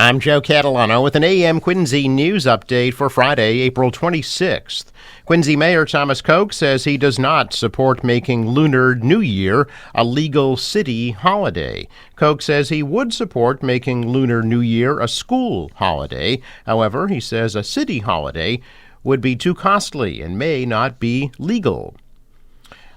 I'm Joe Catalano with an AM Quincy news update for Friday, April 26th. Quincy Mayor Thomas Koch says he does not support making Lunar New Year a legal city holiday. Koch says he would support making Lunar New Year a school holiday. However, he says a city holiday would be too costly and may not be legal.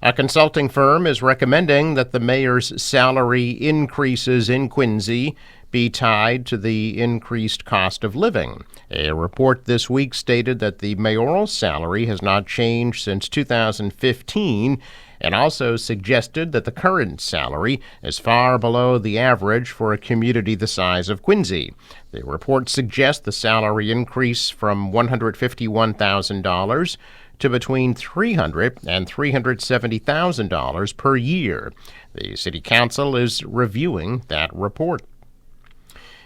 A consulting firm is recommending that the mayor's salary increases in Quincy be tied to the increased cost of living. A report this week stated that the mayoral salary has not changed since 2015 and also suggested that the current salary is far below the average for a community the size of Quincy. The report suggests the salary increase from $151,000 to between $300,000 and $370,000 per year. The City Council is reviewing that report.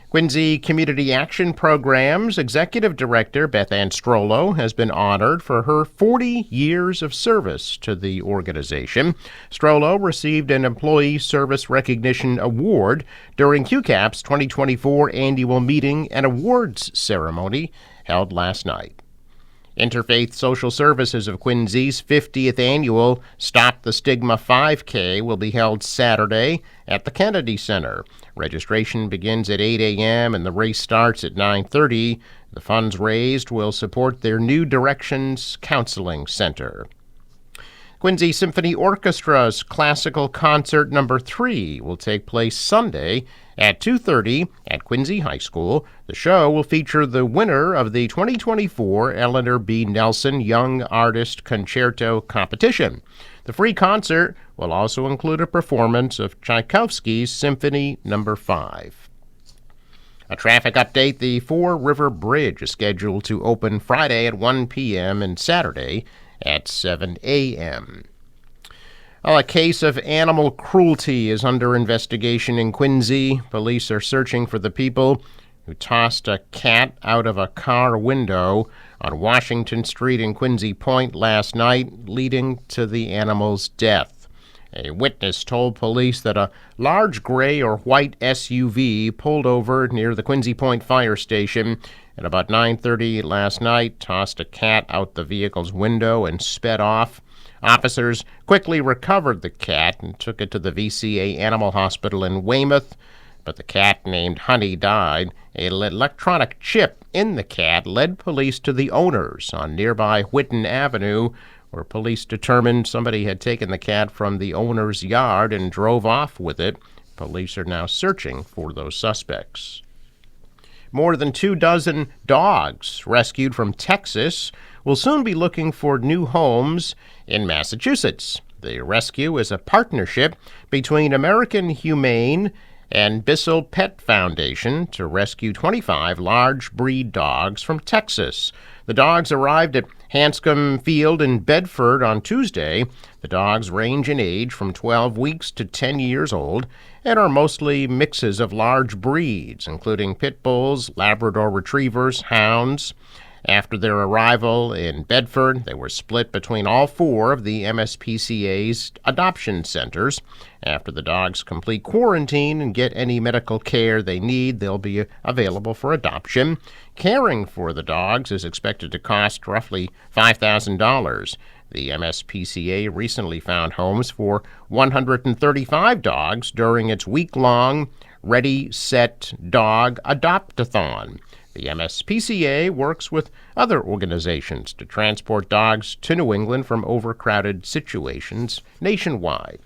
Quincy Community Action Program's Executive Director Beth Ann Strollo has been honored for her 40 years of service to the organization. Strollo received an Employee Service Recognition Award during QCAP's 2024 annual meeting and awards ceremony held last night. Interfaith Social Services of Quincy's 50th annual Stop the Stigma 5K will be held Saturday at the Kennedy Center. Registration begins at 8 a.m. and the race starts at 9:30. The funds raised will support their New Directions Counseling Center. Quincy Symphony Orchestra's Classical Concert No. 3 will take place Sunday at 2:30 at Quincy High School. The show will feature the winner of the 2024 Eleanor B. Nelson Young Artist Concerto Competition. The free concert will also include a performance of Tchaikovsky's Symphony No. 5. A traffic update: the Four River Bridge is scheduled to open Friday at 1 p.m. and Saturday at 7 a.m. A case of animal cruelty is under investigation in Quincy. Police are searching for the people who tossed a cat out of a car window on Washington Street in Quincy Point last night, leading to the animal's death. A witness told police that a large gray or white SUV pulled over near the Quincy Point Fire Station at about 9:30 last night, tossed a cat out the vehicle's window, and sped off. Officers quickly recovered the cat and took it to the VCA Animal Hospital in Weymouth, but the cat, named Honey, died. An electronic chip in the cat led police to the owners on nearby Whitten Avenue, where police determined somebody had taken the cat from the owner's yard and drove off with it. Police are now searching for those suspects. More than 24 dogs rescued from Texas will soon be looking for new homes in Massachusetts. The rescue is a partnership between American Humane and Bissell Pet Foundation to rescue 25 large breed dogs from Texas. The dogs arrived at Hanscom Field in Bedford on Tuesday. The dogs range in age from 12 weeks to 10 years old and are mostly mixes of large breeds, including pit bulls, Labrador retrievers, hounds. After their arrival in Bedford, they were split between all four of the MSPCA's adoption centers. After the dogs complete quarantine and get any medical care they need, they'll be available for adoption. Caring for the dogs is expected to cost roughly $5,000. The MSPCA recently found homes for 135 dogs during its week-long Ready, Set, Dog Adopt-a-thon. The MSPCA works with other organizations to transport dogs to New England from overcrowded situations nationwide.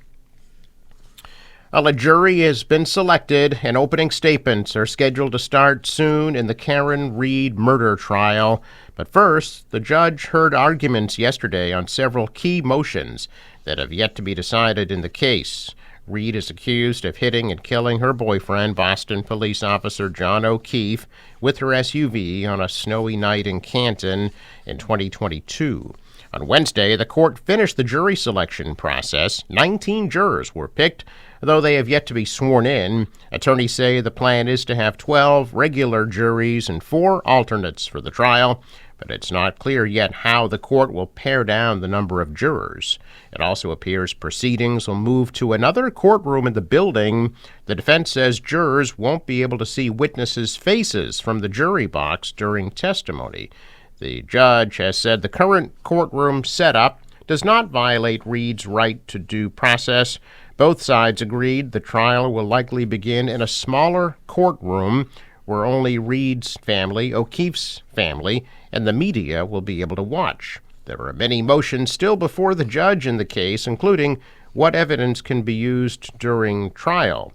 A jury has been selected, and opening statements are scheduled to start soon in the Karen Reed murder trial. But first, the judge heard arguments yesterday on several key motions that have yet to be decided in the case. Reed is accused of hitting and killing her boyfriend, Boston police officer John O'Keefe, with her SUV on a snowy night in Canton in 2022. On Wednesday, the court finished the jury selection process. 19 jurors were picked, though they have yet to be sworn in. Attorneys say the plan is to have 12 regular juries and 4 alternates for the trial, but it's not clear yet how the court will pare down the number of jurors. It also appears proceedings will move to another courtroom in the building. The defense says jurors won't be able to see witnesses' faces from the jury box during testimony. The judge has said the current courtroom setup does not violate Reed's right to due process. Both sides agreed the trial will likely begin in a smaller courtroom where only Reed's family, O'Keefe's family, and the media will be able to watch. There are many motions still before the judge in the case, including what evidence can be used during trial.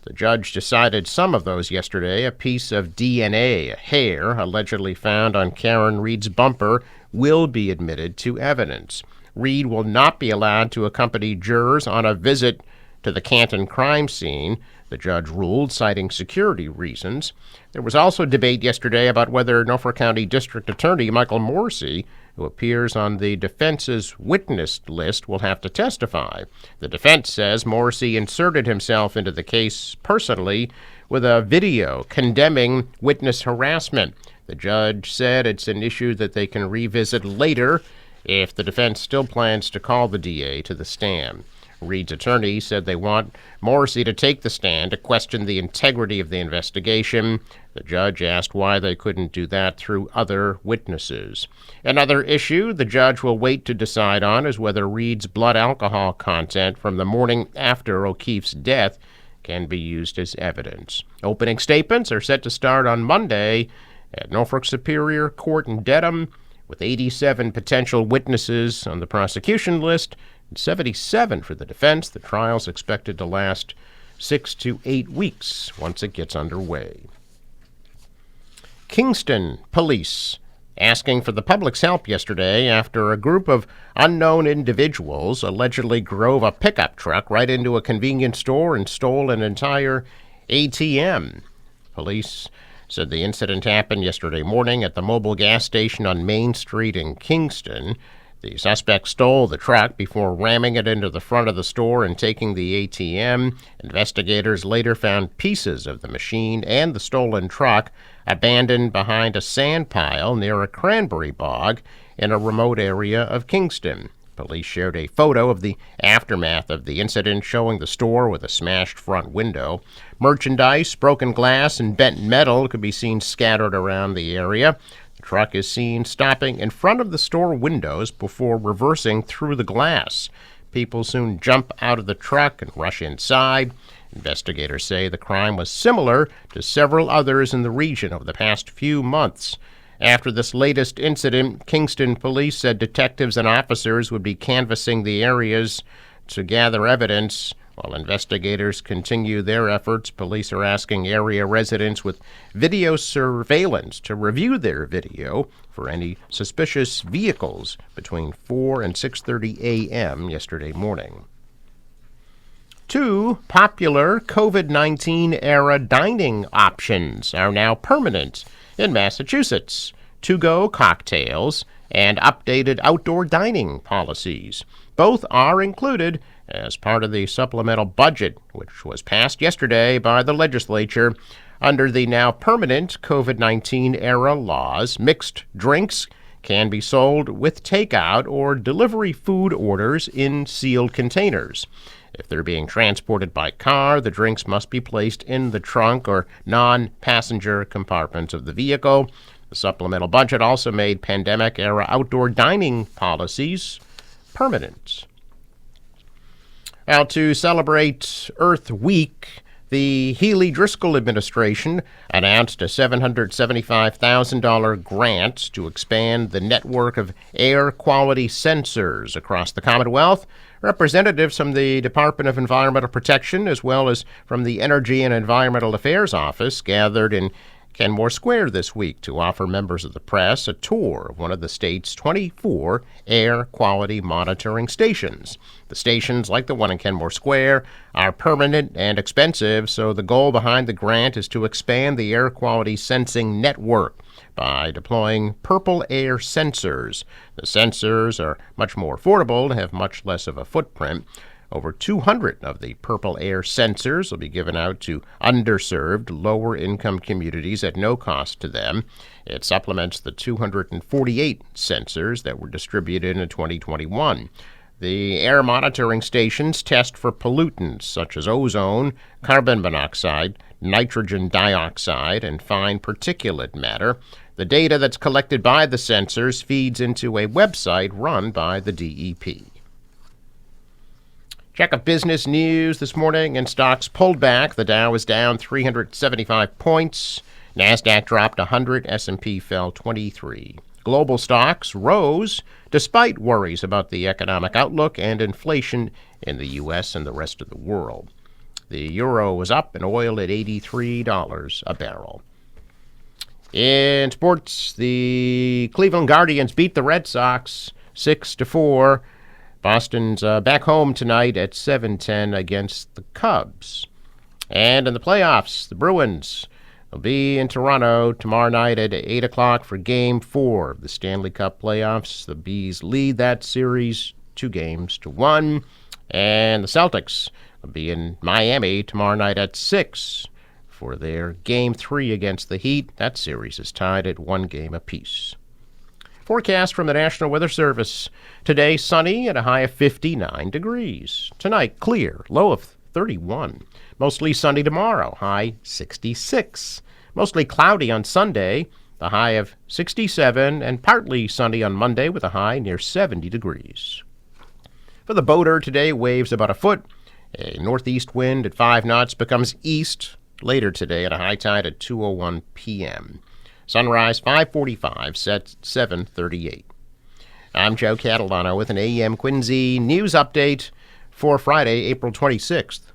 The judge decided some of those yesterday. A piece of DNA, a hair, allegedly found on Karen Reed's bumper, will be admitted to evidence. Reed will not be allowed to accompany jurors on a visit to the Canton crime scene, the judge ruled, citing security reasons. There was also debate yesterday about whether Norfolk County District Attorney Michael Morrissey, who appears on the defense's witness list, will have to testify. The defense says Morrissey inserted himself into the case personally with a video condemning witness harassment. The judge said it's an issue that they can revisit later if the defense still plans to call the DA to the stand. Reed's attorney said they want Morrissey to take the stand to question the integrity of the investigation. The judge asked why they couldn't do that through other witnesses. Another issue the judge will wait to decide on is whether Reed's blood alcohol content from the morning after O'Keefe's death can be used as evidence. Opening statements are set to start on Monday at Norfolk Superior Court in Dedham, with 87 potential witnesses on the prosecution list and 77 for the defense. The trial's expected to last 6 to 8 weeks once it gets underway. Kingston police asking for the public's help yesterday after a group of unknown individuals allegedly drove a pickup truck right into a convenience store and stole an entire ATM. Police said the incident happened yesterday morning at the Mobil gas station on Main Street in Kingston. The suspect stole the truck before ramming it into the front of the store and taking the ATM. Investigators later found pieces of the machine and the stolen truck abandoned behind a sand pile near a cranberry bog in a remote area of Kingston. Police shared a photo of the aftermath of the incident showing the store with a smashed front window. Merchandise, broken glass, and bent metal could be seen scattered around the area. The truck is seen stopping in front of the store windows before reversing through the glass. People soon jump out of the truck and rush inside. Investigators say the crime was similar to several others in the region over the past few months. After this latest incident, Kingston police said detectives and officers would be canvassing the areas to gather evidence. While investigators continue their efforts, police are asking area residents with video surveillance to review their video for any suspicious vehicles between 4 and 6:30 a.m. yesterday morning. 2 popular COVID-19 era dining options are now permanent in Massachusetts: to-go cocktails and updated outdoor dining policies. Both are included as part of the supplemental budget, which was passed yesterday by the legislature. Under the now permanent COVID-19 era laws, mixed drinks can be sold with takeout or delivery food orders in sealed containers. If they're being transported by car, the drinks must be placed in the trunk or non-passenger compartments of the vehicle. The supplemental budget also made pandemic-era outdoor dining policies permanent. Now, to celebrate Earth Week, the Healey-Driscoll administration announced a $775,000 grant to expand the network of air quality sensors across the Commonwealth. Representatives from the Department of Environmental Protection, as well as from the Energy and Environmental Affairs Office, gathered in Kenmore Square this week to offer members of the press a tour of one of the state's 24 air quality monitoring stations. The stations, like the one in Kenmore Square, are permanent and expensive, so the goal behind the grant is to expand the air quality sensing network by deploying Purple Air sensors. The sensors are much more affordable and have much less of a footprint. Over 200 of the Purple Air sensors will be given out to underserved, lower-income communities at no cost to them. It supplements the 248 sensors that were distributed in 2021. The air monitoring stations test for pollutants such as ozone, carbon monoxide, nitrogen dioxide, and fine particulate matter. The data that's collected by the sensors feeds into a website run by the DEP. Check of business news this morning, and stocks pulled back. The Dow is down 375 points. NASDAQ dropped 100. S&P fell 23. Global stocks rose despite worries about the economic outlook and inflation in the U.S. and the rest of the world. The euro was up and oil at $83 a barrel. In sports, the Cleveland Guardians beat the Red Sox 6-4. Boston's back home tonight at 7:10 against the Cubs. And in the playoffs, the Bruins will be in Toronto tomorrow night at 8 o'clock for Game 4 of the Stanley Cup playoffs. The Bees lead that series 2-1. And the Celtics will be in Miami tomorrow night at 6 for their Game 3 against the Heat. That series is tied at 1 game apiece. Forecast from the National Weather Service. Today, sunny at a high of 59 degrees. Tonight, clear, low of 31. Mostly sunny tomorrow, high 66. Mostly cloudy on Sunday, the high of 67, and partly sunny on Monday with a high near 70 degrees. For the boater today, waves about a foot. A northeast wind at 5 knots becomes east later today at a high tide at 2:01 p.m. Sunrise 5:45, set 7:38. I'm Joe Catalano with an AM Quincy news update for Friday, April 26th.